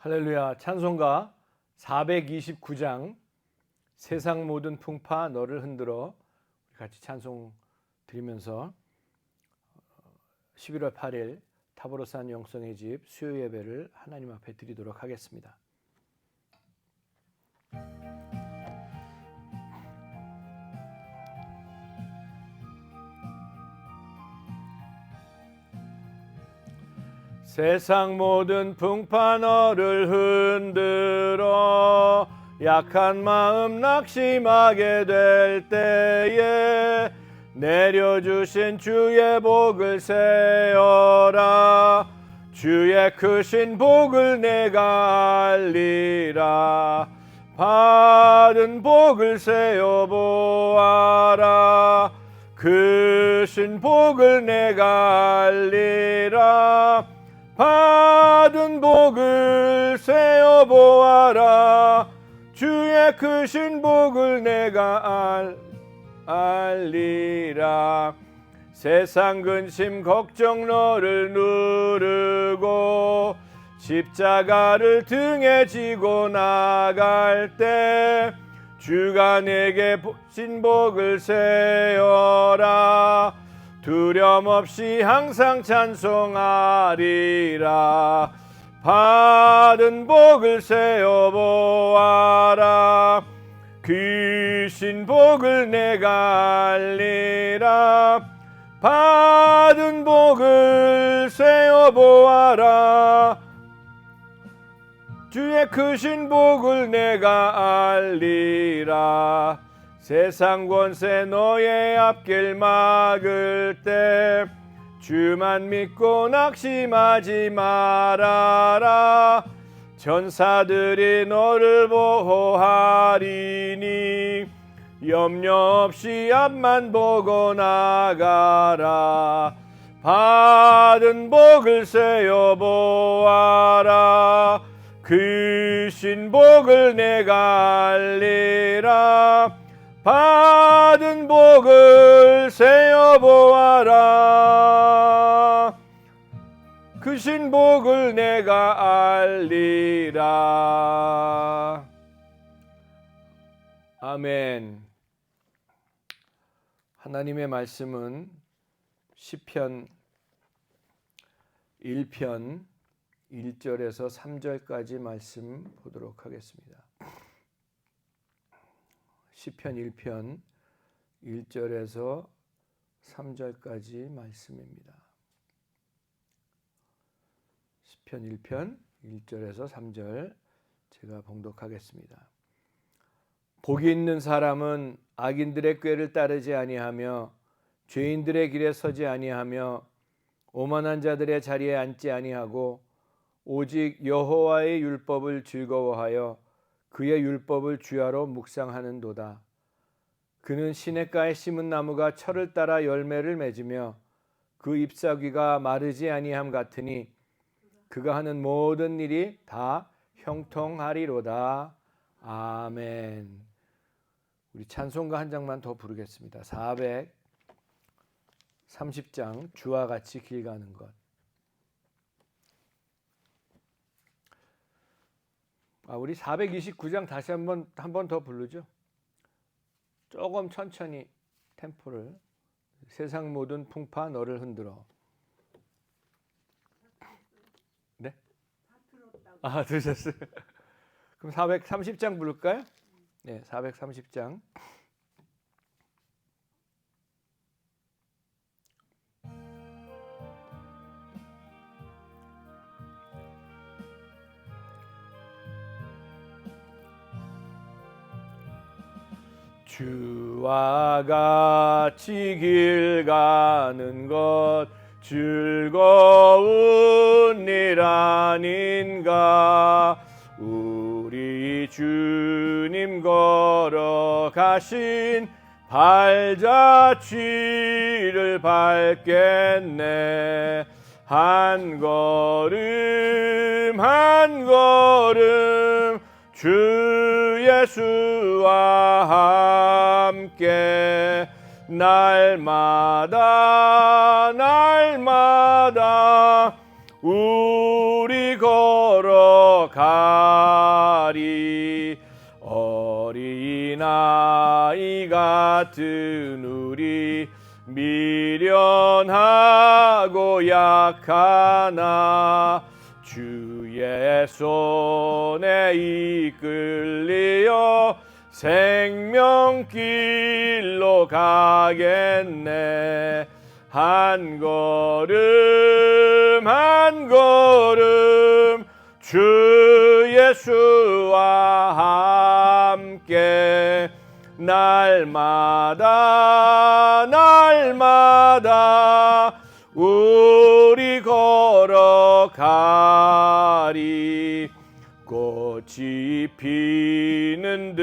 할렐루야. 찬송가 429장 세상 모든 풍파 너를 흔들어 같이 찬송 드리면서 11월 8일 타보로산 영성의 집 수요 예배를 하나님 앞에 드리도록 하겠습니다. 세상 모든 풍파 너를 흔들어 약한 마음 낙심하게 될 때에 내려주신 주의 복을 세어라. 주의 크신 복을 내가 알리라. 받은 복을 세어 보아라. 크신 복을 내가 알리라. 받은 복을 세어 보아라. 주의 크신 복을 내가 알리라. 세상 근심 걱정 너를 누르고 십자가를 등에 지고 나갈 때 주가 내게 신 복을 세어라. 두려움 없이 항상 찬송하리라. 받은 복을 세어 보아라. 크신 복을 내가 알리라. 받은 복을 세어 보아라. 주의 크신 복을 내가 알리라. 세상 권세 너의 앞길 막을 때 주만 믿고 낙심하지 말아라. 전사들이 너를 보호하리니 염려 없이 앞만 보고 나가라. 받은 복을 세어 보아라. 크신 복을 내가 알리라. 받은 복을 세어 보아라. 크신 복을 내가 알리라. 아멘. 하나님의 말씀은 시편 1편 1절에서 3절까지 말씀 보도록 하겠습니다. 시편 1편 1절에서 3절까지 말씀입니다. 시편 1편 1절에서 3절 제가 봉독하겠습니다. 복이 있는 사람은 악인들의 꾀를 따르지 아니하며 죄인들의 길에 서지 아니하며 오만한 자들의 자리에 앉지 아니하고 오직 여호와의 율법을 즐거워하여 그의 율법을 주야로 묵상하는도다. 그는 시냇가에 심은 나무가 철을 따라 열매를 맺으며 그 잎사귀가 마르지 아니함 같으니 그가 하는 모든 일이 다 형통하리로다. 아멘. 우리 찬송가 한 장만 더 부르겠습니다. 430장 주와 같이 길 가는 것. 우리 429장 다시 한 번 더 부르죠. 조금 천천히 템포를. 세상 모든 풍파 너를 흔들어. 네? 들으셨어요? 그럼 430장 부를까요? 네, 430장. 주와 같이 길 가는 것 즐거운 일 아닌가. 우리 주님 걸어가신 발자취를 밟겠네. 한 걸음 한 걸음 주 예수와 함께 날마다 우리 걸어 걸어가리. 어린아이 같은 우리 미련하고 약하나 주의 손에 이끌리어 생명길로 가겠네. 한 걸음 한 걸음 주 예수와 함께 날마다 날마다 우리 걸어가리. 꽃이 피는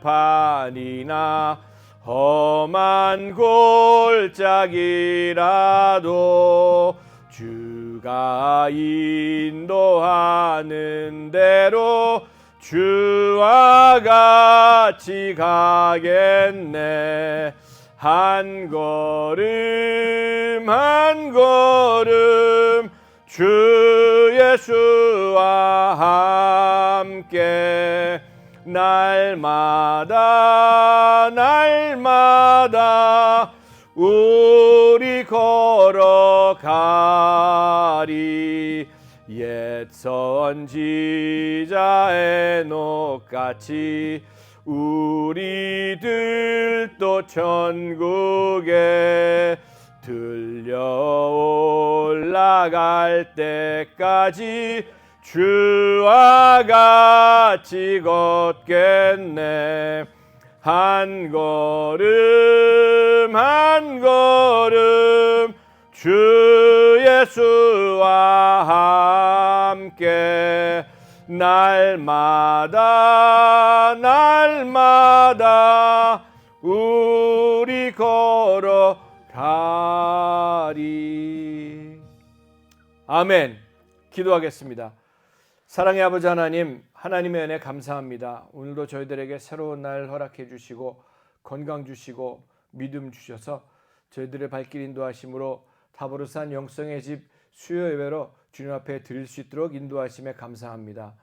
들판이나 험한 골짜기라도 주가 인도하는 대로 주와 같이 가겠네. 한 걸음 한 걸음 주 예수와 함께 날마다 날마다 우리 걸어가리. 옛 선지자 에녹같이 우리들도 천국에 들려 올라갈 때까지 주와 같이 걷겠네. 한 걸음 한 걸음 주 예수와 함께 날마다 날마다 우리 걸어가리. 아멘. 기도하겠습니다. 사랑의 아버지 하나님, 하나님의 은혜 감사합니다. 오늘도 저희들에게 새로운 날 허락해 주시고 건강 주시고 믿음 주셔서 저희들의 발길 인도하심으로 타보르산 영성의 집 수요 예배로 주님 앞에 드릴 수 있도록 인도하심에 감사합니다.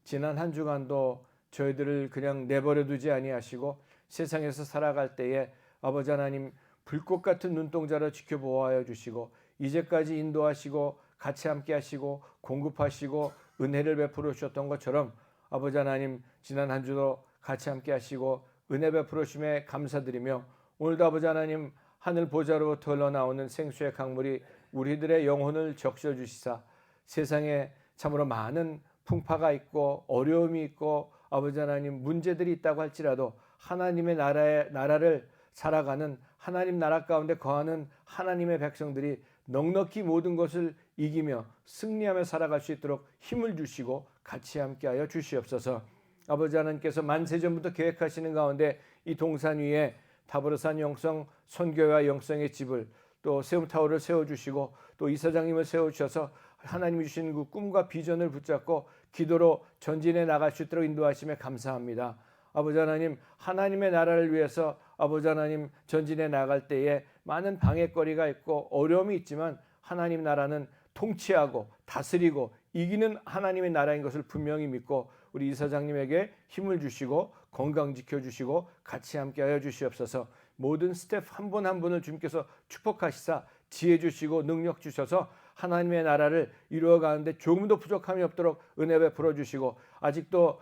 지난 한 주간도 저희들을 그냥 내버려 두지 아니하시고 세상에서 살아갈 때에 아버지 하나님 불꽃 같은 눈동자로 지켜보아여 주시고 이제까지 인도하시고 같이 함께 하시고 공급하시고 은혜를 베풀어 주셨던 것처럼 아버지 하나님 지난 한 주도 같이 함께 하시고 은혜 베풀어 주심에 감사드리며 오늘도 아버지 하나님 하늘 보좌로부터 흘러나오는 생수의 강물이 우리들의 영혼을 적셔 주시사 세상에 참으로 많은 풍파가 있고 어려움이 있고 아버지 하나님 문제들이 있다고 할지라도 하나님의 나라를 살아가는 하나님 나라 가운데 거하는 하나님의 백성들이 넉넉히 모든 것을 이기며 승리하며 살아갈 수 있도록 힘을 주시고 같이 함께하여 주시옵소서. 아버지 하나님께서 만세전부터 계획하시는 가운데 이 동산 위에 타보르산 영성 선교회와 영성의 집을 또 세움타워를 세워주시고 또 이사장님을 세워주셔서 하나님이 주신 그 꿈과 비전을 붙잡고 기도로 전진해 나갈 수 있도록 인도하심에 감사합니다. 아버지 하나님 하나님의 나라를 위해서 아버지 하나님 전진해 나갈 때에 많은 방해거리가 있고 어려움이 있지만 하나님 나라는 통치하고 다스리고 이기는 하나님의 나라인 것을 분명히 믿고 우리 이사장님에게 힘을 주시고 건강 지켜주시고 같이 함께하여 주시옵소서. 모든 스텝 한 분 한 분을 주님께서 축복하시사 지혜 주시고 능력 주셔서 하나님의 나라를 이루어가는데 조금도 부족함이 없도록 은혜 베풀어 주시고 아직도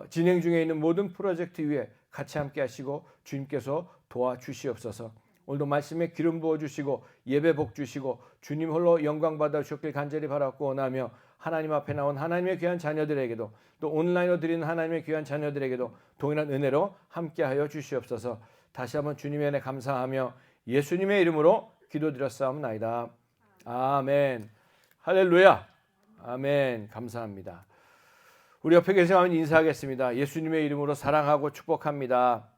진행 중에 있는 모든 프로젝트 위에 같이 함께 하시고 주님께서 도와주시옵소서. 오늘도 말씀에 기름 부어주시고 예배 복 주시고 주님 홀로 영광 받아 주셨길 간절히 바라고 원하며 하나님 앞에 나온 하나님의 귀한 자녀들에게도 또 온라인으로 드리는 하나님의 귀한 자녀들에게도 동일한 은혜로 함께하여 주시옵소서. 다시 한번 주님의 은혜 감사하며 예수님의 이름으로 기도드렸사옵나이다. 아멘. 할렐루야. 아멘. 감사합니다. 우리 옆에 계신 분들 인사하겠습니다. 예수님의 이름으로 사랑하고 축복합니다.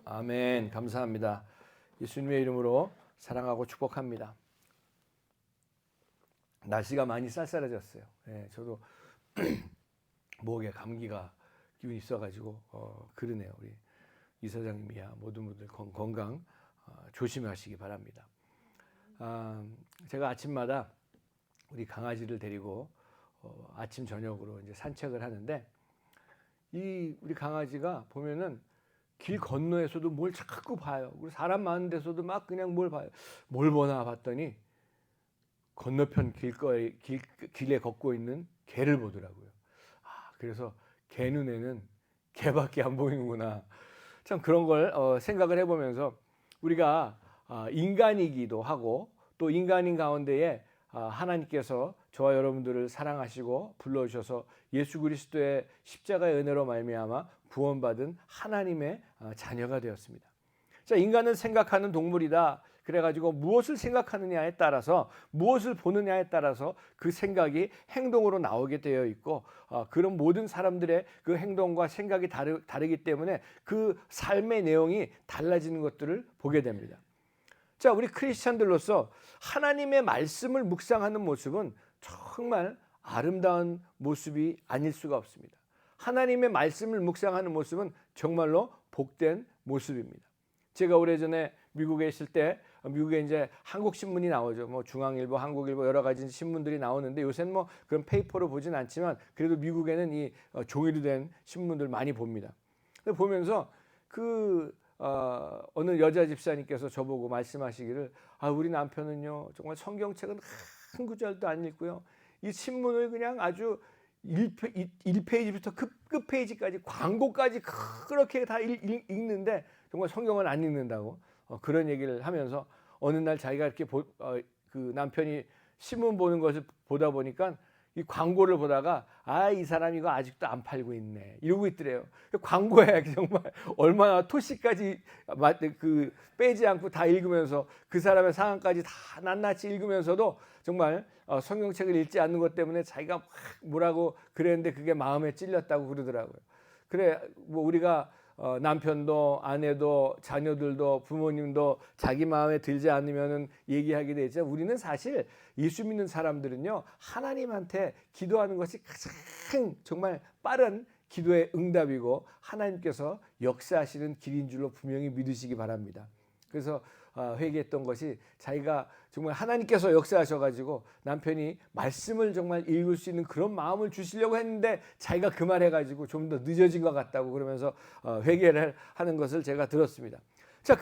아멘. 감사합니다. 예수님의 이름으로 사랑하고 축복합니다. 날씨가 많이 쌀쌀해졌어요. 네, 저도 목에 감기가 기운이 있어가지고 그러네요. 우리 이사장님이야 모든 분들 건강 조심하시기 바랍니다. 제가 아침마다 우리 강아지를 데리고 아침 저녁으로 이제 산책을 하는데 이 우리 강아지가 보면은 길 건너에서도 뭘 자꾸 봐요. 그리고 사람 많은 데서도 막 그냥 뭘 봐요. 뭘 보나 봤더니 건너편 길에 걷고 있는 개를 보더라고요. 그래서 개 눈에는 개밖에 안 보이는구나. 참 그런 걸 생각을 해보면서 우리가 인간이기도 하고 또 인간인 가운데에 하나님께서 저와 여러분들을 사랑하시고 불러주셔서 예수 그리스도의 십자가의 은혜로 말미암아 구원받은 하나님의 자녀가 되었습니다. 자, 인간은 생각하는 동물이다. 그래가지고 무엇을 생각하느냐에 따라서 무엇을 보느냐에 따라서 그 생각이 행동으로 나오게 되어 있고 그런 모든 사람들의 그 행동과 생각이 다르기 때문에 그 삶의 내용이 달라지는 것들을 보게 됩니다. 자, 우리 크리스찬들로서 하나님의 말씀을 묵상하는 모습은 정말 아름다운 모습이 아닐 수가 없습니다. 하나님의 말씀을 묵상하는 모습은 정말로 복된 모습입니다. 제가 오래전에 미국에 있을 때 미국에 이제 한국 신문이 나오죠. 뭐 중앙일보, 한국일보 여러 가지 신문들이 나오는데 요새는 뭐 그런 페이퍼로 보진 않지만 그래도 미국에는 이 종이로 된 신문들 많이 봅니다. 근데 보면서 어느 여자 집사님께서 저보고 말씀하시기를 우리 남편은요 정말 성경책은 한 구절도 안 읽고요. 이 신문을 그냥 아주 1페이지부터 끝페이지까지 광고까지 그렇게 다 읽는데 정말 성경은 안 읽는다고 그런 얘기를 하면서 어느 날 자기가 이렇게 그 남편이 신문 보는 것을 보다 보니까 이 광고를 보다가 이 사람 이거 아직도 안 팔고 있네 이러고 있더래요. 광고에 정말 얼마나 토시까지 빼지 않고 다 읽으면서 그 사람의 상황까지 다 낱낱이 읽으면서도 정말 성경책을 읽지 않는 것 때문에 자기가 막 뭐라고 그랬는데 그게 마음에 찔렸다고 그러더라고요. 그래 뭐 우리가 남편도 아내도 자녀들도 부모님도 자기 마음에 들지 않으면은 얘기하게 되죠. 우리는 사실 예수 믿는 사람들은요 하나님한테 기도하는 것이 가장 정말 빠른 기도의 응답이고 하나님께서 역사하시는 길인 줄로 분명히 믿으시기 바랍니다. 그래서 회개했던 것이 자기가 정말 하나님께서 역사하셔가지고 남편이 말씀을 정말 읽을 수 있는 그런 마음을 주시려고 했는데 자기가 그 말 해가지고 좀 더 늦어진 것 같다고 그러면서 회개를 하는 것을 제가 들었습니다. 자,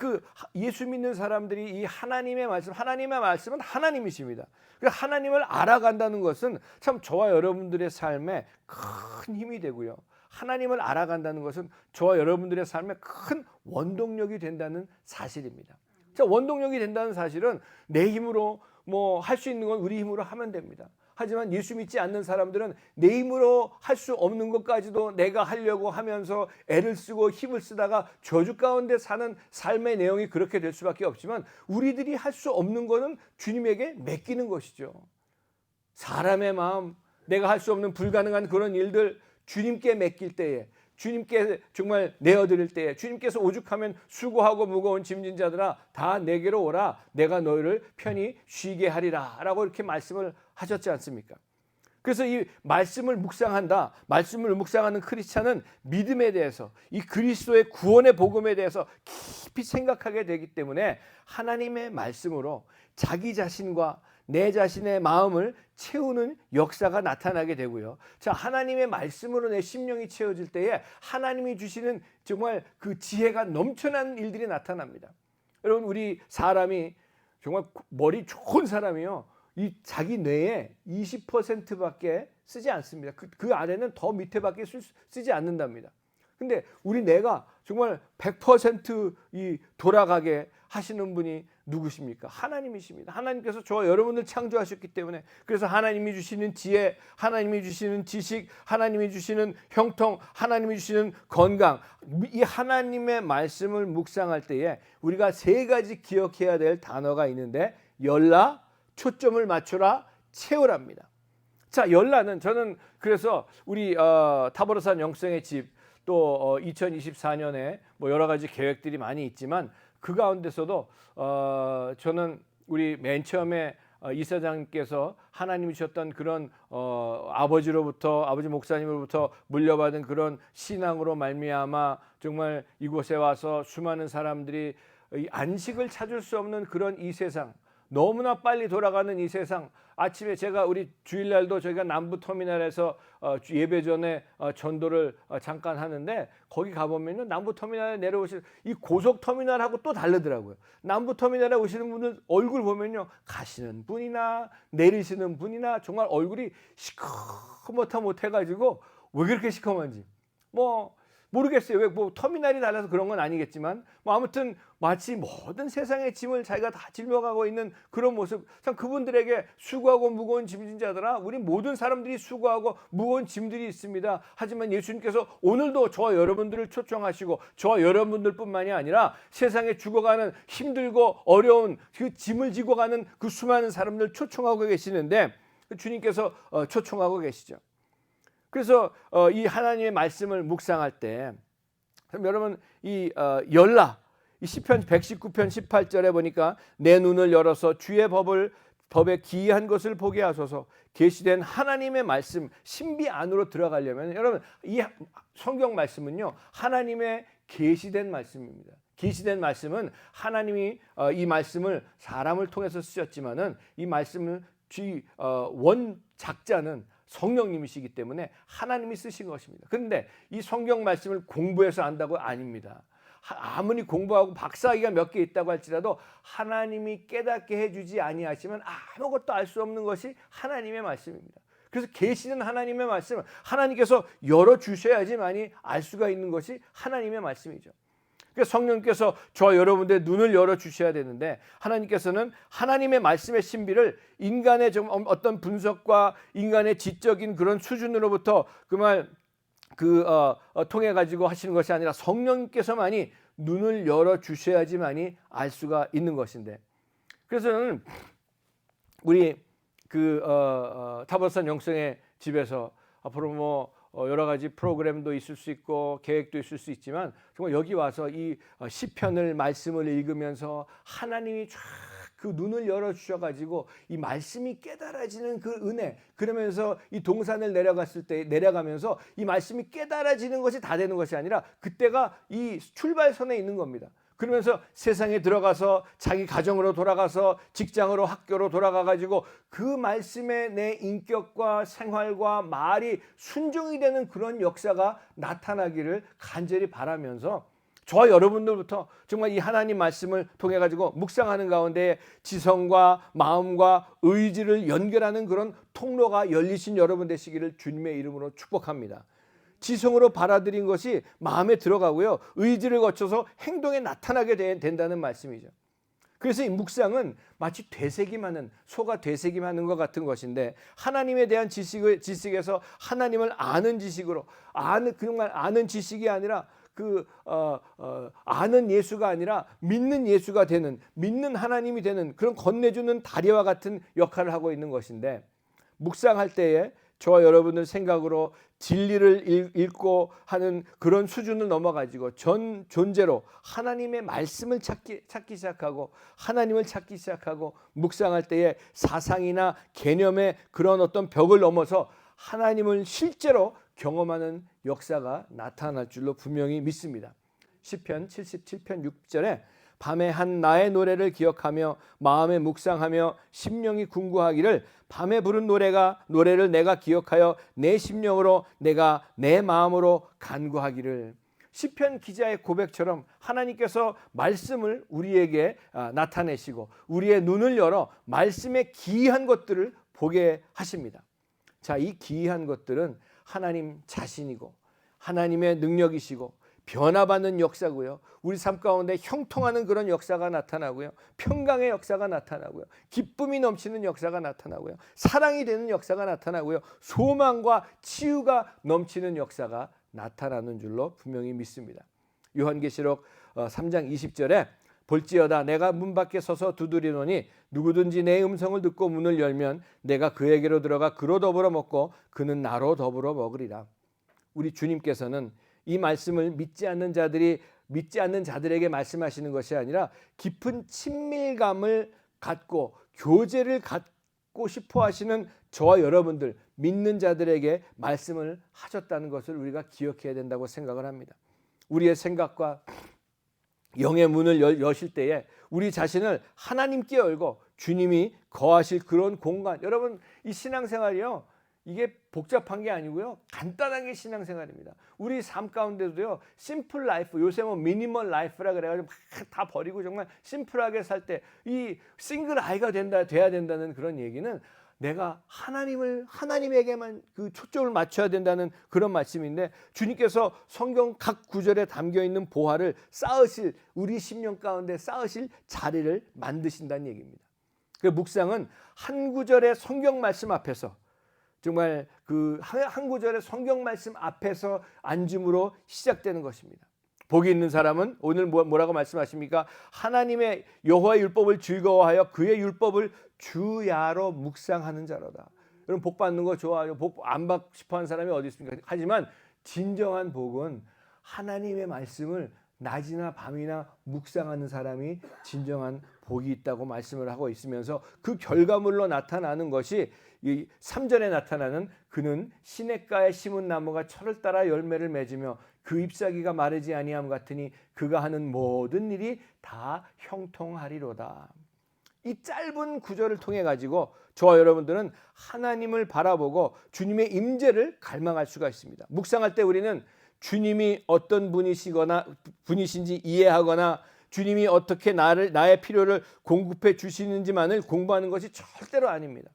예수 믿는 사람들이 이 하나님의 말씀은 하나님이십니다. 그래서 하나님을 알아간다는 것은 참 저와 여러분들의 삶에 큰 힘이 되고요. 하나님을 알아간다는 것은 저와 여러분들의 삶에 큰 원동력이 된다는 사실입니다. 자, 원동력이 된다는 사실은 내 힘으로 뭐 할 수 있는 건 우리 힘으로 하면 됩니다. 하지만 예수 믿지 않는 사람들은 내 힘으로 할 수 없는 것까지도 내가 하려고 하면서 애를 쓰고 힘을 쓰다가 저주 가운데 사는 삶의 내용이 그렇게 될 수밖에 없지만 우리들이 할 수 없는 것은 주님에게 맡기는 것이죠. 사람의 마음, 내가 할 수 없는 불가능한 그런 일들 주님께 맡길 때에 주님께 정말 내어드릴 때에 주님께서 오죽하면 수고하고 무거운 짐진 자들아 다 내게로 오라 내가 너희를 편히 쉬게 하리라 라고 이렇게 말씀을 하셨지 않습니까? 그래서 이 말씀을 묵상한다. 말씀을 묵상하는 크리스찬은 믿음에 대해서 이 그리스도의 구원의 복음에 대해서 깊이 생각하게 되기 때문에 하나님의 말씀으로 자기 자신과 내 자신의 마음을 채우는 역사가 나타나게 되고요. 자, 하나님의 말씀으로 내 심령이 채워질 때에 하나님이 주시는 정말 그 지혜가 넘쳐나는 일들이 나타납니다. 여러분, 우리 사람이 정말 머리 좋은 사람이요. 이 자기 뇌에 20%밖에 쓰지 않습니다. 그 안에는 더 밑에밖에 쓰지 않는답니다. 근데 우리 뇌가 정말 100% 돌아가게 하시는 분이 누구십니까? 하나님이십니다. 하나님께서 저와 여러분을 창조하셨기 때문에 그래서 하나님이 주시는 지혜, 하나님이 주시는 지식, 하나님이 주시는 형통, 하나님이 주시는 건강 이 하나님의 말씀을 묵상할 때에 우리가 세 가지 기억해야 될 단어가 있는데 열라, 초점을 맞추라, 채우랍니다. 자, 열라는 저는 그래서 우리 타보르산 영성의 집 또 2024년에 뭐 여러 가지 계획들이 많이 있지만 그 가운데서도 저는 우리 맨 처음에 이사장님께서 하나님이 주셨던 그런 아버지 목사님으로부터 물려받은 그런 신앙으로 말미암아 정말 이곳에 와서 수많은 사람들이 이 안식을 찾을 수 없는 그런 이 세상 너무나 빨리 돌아가는 이 세상, 아침에 제가 우리 주일날도 저희가 남부터미널에서 예배 전에 전도를 잠깐 하는데, 거기 가보면 남부터미널에 내려오시는 이 고속터미널하고 또 다르더라고요. 남부터미널에 오시는 분들 얼굴 보면요, 가시는 분이나 내리시는 분이나 정말 얼굴이 시커멓다 못해가지고, 왜 그렇게 시커먼지 뭐 모르겠어요. 왜 뭐 터미널이 달라서 그런 건 아니겠지만, 뭐 아무튼 마치 모든 세상의 짐을 자기가 다 짊어가고 있는 그런 모습. 참 그분들에게 수고하고 무거운 짐진 자들아, 우리 모든 사람들이 수고하고 무거운 짐들이 있습니다. 하지만 예수님께서 오늘도 저와 여러분들을 초청하시고, 저와 여러분들뿐만이 아니라 세상에 죽어가는 힘들고 어려운 그 짐을 지고 가는 그 수많은 사람들 초청하고 계시는데, 주님께서 초청하고 계시죠. 그래서 이 하나님의 말씀을 묵상할 때, 여러분 이 열라, 이 시편 119편 18절에 보니까 내 눈을 열어서 주의 법에 기이한 것을 보게 하소서. 계시된 하나님의 말씀 신비 안으로 들어가려면, 여러분 이 성경 말씀은요, 하나님의 계시된 말씀입니다. 계시된 말씀은 하나님이 이 말씀을 사람을 통해서 쓰셨지만은, 이 말씀을 원작자는 성령님이시기 때문에 하나님이 쓰신 것입니다. 그런데 이 성경 말씀을 공부해서 안다고 아닙니다. 아무리 공부하고 박사학위가 몇 개 있다고 할지라도 하나님이 깨닫게 해주지 아니하시면 아무것도 알 수 없는 것이 하나님의 말씀입니다. 그래서 계시는 하나님의 말씀은 하나님께서 열어주셔야지만이 알 수가 있는 것이 하나님의 말씀이죠. 그래서 성령님께서 저와 여러분들의 눈을 열어주셔야 되는데, 하나님께서는 하나님의 말씀의 신비를 인간의 좀 어떤 분석과 인간의 지적인 그런 수준으로부터 통해 가지고 하시는 것이 아니라 성령님께서만이 눈을 열어주셔야지만이 알 수가 있는 것인데, 그래서 저는 우리 타버산 영성의 집에서 앞으로 여러 가지 프로그램도 있을 수 있고 계획도 있을 수 있지만, 정말 여기 와서 이 시편을 말씀을 읽으면서 하나님이 쫙 그 눈을 열어주셔가지고 이 말씀이 깨달아지는 그 은혜, 그러면서 이 동산을 내려가면서 이 말씀이 깨달아지는 것이 다 되는 것이 아니라, 그때가 이 출발선에 있는 겁니다. 그러면서 세상에 들어가서 자기 가정으로 돌아가서 직장으로 학교로 돌아가가지고 그 말씀에 내 인격과 생활과 말이 순종이 되는 그런 역사가 나타나기를 간절히 바라면서, 저와 여러분들부터 정말 이 하나님 말씀을 통해 가지고 묵상하는 가운데 지성과 마음과 의지를 연결하는 그런 통로가 열리신 여러분 되시기를 주님의 이름으로 축복합니다. 지성으로 받아들인 것이 마음에 들어가고요, 의지를 거쳐서 행동에 나타나게 된다는 말씀이죠. 그래서 이 묵상은 마치 되새김하는, 소가 되새김하는 것 같은 것인데, 하나님에 대한 지식에서 하나님을 아는 지식으로, 정말 아는 지식이 아니라 아는 예수가 아니라 믿는 예수가 되는, 믿는 하나님이 되는 그런 건네주는 다리와 같은 역할을 하고 있는 것인데, 묵상할 때에 저와 여러분들 생각으로 진리를 읽고 하는 그런 수준을 넘어가지고 전 존재로 하나님의 말씀을 찾기 시작하고, 하나님을 찾기 시작하고, 묵상할 때에 사상이나 개념의 그런 어떤 벽을 넘어서 하나님을 실제로 경험하는 역사가 나타날 줄로 분명히 믿습니다. 시편 77편 6절에 밤에 한 나의 노래를 기억하며 마음에 묵상하며 심령이 궁구하기를, 밤에 부른 노래를 내가 기억하여 내 심령으로 내가 내 마음으로 간구하기를. 시편 기자의 고백처럼 하나님께서 말씀을 우리에게 나타내시고 우리의 눈을 열어 말씀의 기이한 것들을 보게 하십니다. 자, 이 기이한 것들은 하나님 자신이고 하나님의 능력이시고 변화받는 역사고요, 우리 삶 가운데 형통하는 그런 역사가 나타나고요, 평강의 역사가 나타나고요, 기쁨이 넘치는 역사가 나타나고요, 사랑이 되는 역사가 나타나고요, 소망과 치유가 넘치는 역사가 나타나는 줄로 분명히 믿습니다. 요한계시록 3장 20절에 볼지어다 내가 문 밖에 서서 두드리노니 누구든지 내 음성을 듣고 문을 열면 내가 그에게로 들어가 그로 더불어 먹고 그는 나로 더불어 먹으리라. 우리 주님께서는 이 말씀을 믿지 않는 자들에게 말씀하시는 것이 아니라 깊은 친밀감을 갖고 교제를 갖고 싶어 하시는 저와 여러분들, 믿는 자들에게 말씀을 하셨다는 것을 우리가 기억해야 된다고 생각을 합니다. 우리의 생각과 영의 문을 여실 때에 우리 자신을 하나님께 열고 주님이 거하실 그런 공간. 여러분, 이 신앙생활이요, 이게 복잡한 게 아니고요, 간단한 게 신앙생활입니다. 우리 삶 가운데도요, 심플 라이프, 요새 뭐 미니멀 라이프라 그래가지고 막 다 버리고 정말 심플하게 살 때 이 싱글 아이가 돼야 된다는 그런 얘기는 내가 하나님에게만 그 초점을 맞춰야 된다는 그런 말씀인데, 주님께서 성경 각 구절에 담겨 있는 보화를 쌓으실, 우리 심령 가운데 쌓으실 자리를 만드신다는 얘기입니다. 그 묵상은 한 구절의 성경 말씀 앞에서, 정말 그 한 구절의 성경 말씀 앞에서 앉음으로 시작되는 것입니다. 복이 있는 사람은 오늘 뭐라고 말씀하십니까? 하나님의 여호와의 율법을 즐거워하여 그의 율법을 주야로 묵상하는 자로다. 여러분, 복 받는 거 좋아요. 복 안 받고 싶어하는 사람이 어디 있습니까? 하지만 진정한 복은 하나님의 말씀을 낮이나 밤이나 묵상하는 사람이 진정한 복이 있다고 말씀을 하고 있으면서, 그 결과물로 나타나는 것이 이 3절에 나타나는 그는 시냇가에 심은 나무가 철을 따라 열매를 맺으며 그 잎사귀가 마르지 아니함 같으니 그가 하는 모든 일이 다 형통하리로다. 이 짧은 구절을 통해 가지고 저와 여러분들은 하나님을 바라보고 주님의 임재를 갈망할 수가 있습니다. 묵상할 때 우리는 주님이 어떤 분이신지 이해하거나 주님이 어떻게 나의 필요를 공급해 주시는지만을 공부하는 것이 절대로 아닙니다.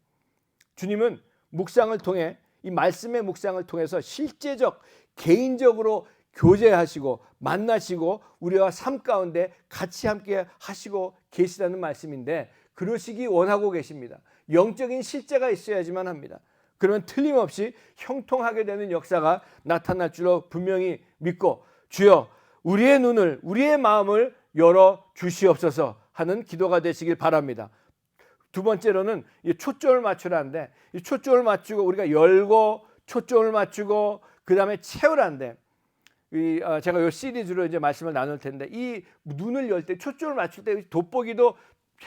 주님은 묵상을 통해, 이 말씀의 묵상을 통해서 실제적, 개인적으로 교제하시고 만나시고 우리와 삶 가운데 같이 함께 하시고 계시다는 말씀인데, 그러시기 원하고 계십니다. 영적인 실제가 있어야지만 합니다. 그러면 틀림없이 형통하게 되는 역사가 나타날 줄로 분명히 믿고, 주여 우리의 눈을, 우리의 마음을 열어 주시옵소서 하는 기도가 되시길 바랍니다. 두 번째로는 초점을 맞추라는데, 이 초점을 맞추고 우리가 열고 초점을 맞추고 그 다음에 채우라는데, 제가 이 시리즈로 이제 말씀을 나눌 텐데, 이 눈을 열 때, 초점을 맞출 때, 돋보기도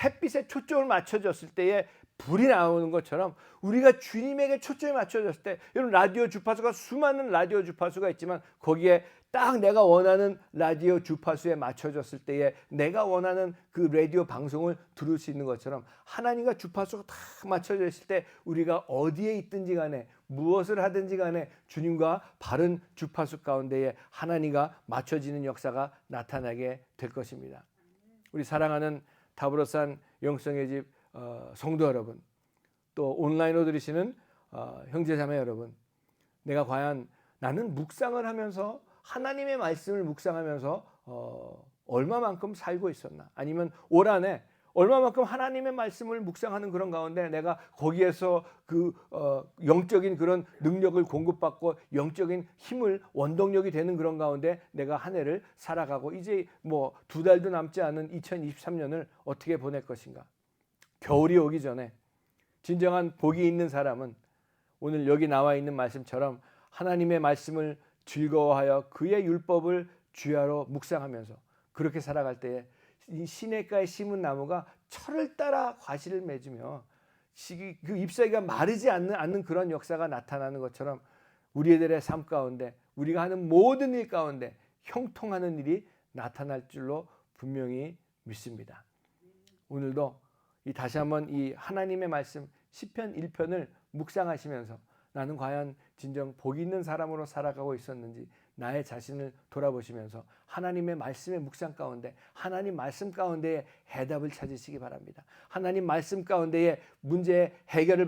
햇빛에 초점을 맞춰졌을 때에 불이 나오는 것처럼 우리가 주님에게 초점이 맞춰졌을 때, 여러분, 라디오 주파수가 수많은 라디오 주파수가 있지만 거기에 딱 내가 원하는 라디오 주파수에 맞춰졌을 때에 내가 원하는 그 라디오 방송을 들을 수 있는 것처럼, 하나님과 주파수가 딱 맞춰져 있을 때 우리가 어디에 있든지 간에 무엇을 하든지 간에 주님과 바른 주파수 가운데에 하나님과 맞춰지는 역사가 나타나게 될 것입니다. 우리 사랑하는 다브로산 영성의 집 성도 여러분, 또 온라인으로 들으시는 형제자매 여러분, 내가 과연 나는 묵상을 하면서, 하나님의 말씀을 묵상하면서 얼마만큼 살고 있었나? 아니면 올 한해 얼마만큼 하나님의 말씀을 묵상하는 그런 가운데 내가 거기에서 그 영적인 그런 능력을 공급받고 영적인 힘을, 원동력이 되는 그런 가운데 내가 한 해를 살아가고, 이제 뭐 2달도 남지 않은 2023년을 어떻게 보낼 것인가? 겨울이 오기 전에 진정한 복이 있는 사람은 오늘 여기 나와 있는 말씀처럼 하나님의 말씀을 즐거워하여 그의 율법을 주야로 묵상하면서 그렇게 살아갈 때에 이 시냇가에 심은 나무가 철을 따라 과실을 맺으며 그 잎사귀가 마르지 않는 그런 역사가 나타나는 것처럼 우리들의 삶 가운데, 우리가 하는 모든 일 가운데 형통하는 일이 나타날 줄로 분명히 믿습니다. 오늘도 다시 한번 이 하나님의 말씀 시편 1편을 묵상하시면서 나는 과연 진정 복 있는 사람으로 살아가고 있었는지 나의 자신을 돌아보시면서 하나님의 말씀의 묵상 가운데, 하나님 말씀 가운데에 해답을 찾으시기 바랍니다. 하나님 말씀 가운데에 문제의 해결을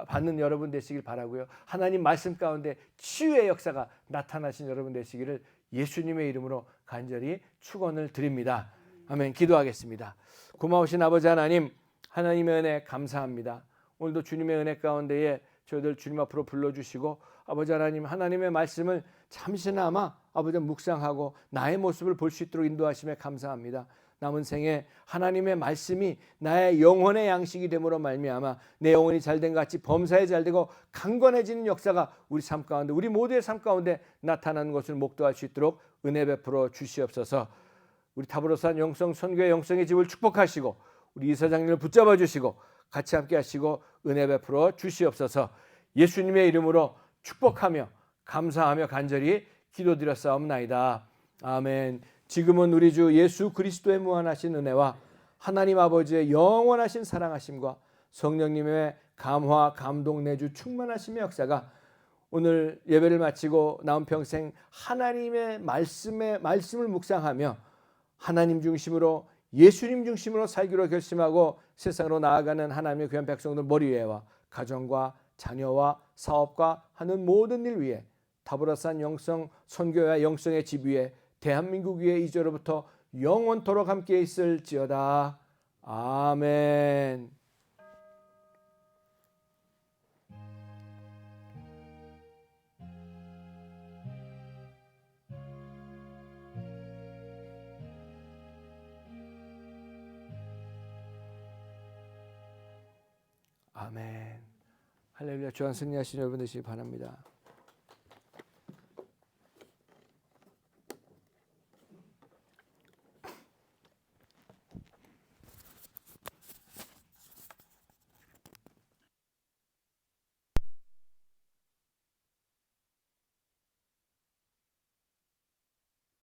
받는 여러분 되시길 바라고요. 하나님 말씀 가운데 치유의 역사가 나타나신 여러분 되시기를 예수님의 이름으로 간절히 축원을 드립니다. 아멘. 기도하겠습니다. 고마우신 아버지 하나님, 하나님의 은혜 감사합니다. 오늘도 주님의 은혜 가운데에 저희들 주님 앞으로 불러주시고, 아버지 하나님, 하나님의 말씀을 잠시나마 아버지 묵상하고 나의 모습을 볼 수 있도록 인도하심에 감사합니다. 남은 생에 하나님의 말씀이 나의 영혼의 양식이 됨으로 말미암아 내 영혼이 잘된 것 같이 범사에 잘되고 강건해지는 역사가 우리 삶 가운데, 우리 모두의 삶 가운데 나타나는 것을 목도할 수 있도록 은혜 베풀어 주시옵소서. 우리 다브로산 영성 선교회 영성의 집을 축복하시고 우리 이사장님을 붙잡아 주시고 같이 함께 하시고 은혜 베풀어 주시옵소서. 예수님의 이름으로 축복하며 감사하며 간절히 기도드렸사옵나이다. 아멘. 지금은 우리 주 예수 그리스도의 무한하신 은혜와 하나님 아버지의 영원하신 사랑하심과 성령님의 감화, 감동, 내주 충만하심의 역사가 오늘 예배를 마치고 남은 평생 하나님의 말씀을 묵상하며 하나님 중심으로 예수님 중심으로 살기로 결심하고 세상으로 나아가는 하나님의 귀한 백성들 머리 위에와 가정과 자녀와 사업과 하는 모든 일 위에 다보라산 영성 선교와 영성의 집 위에 대한민국 위에 이제로부터 영원토록 함께 있을지어다. 아멘. 아멘. 할렐루야. 주안 승리하시는 여러분 되시기 바랍니다.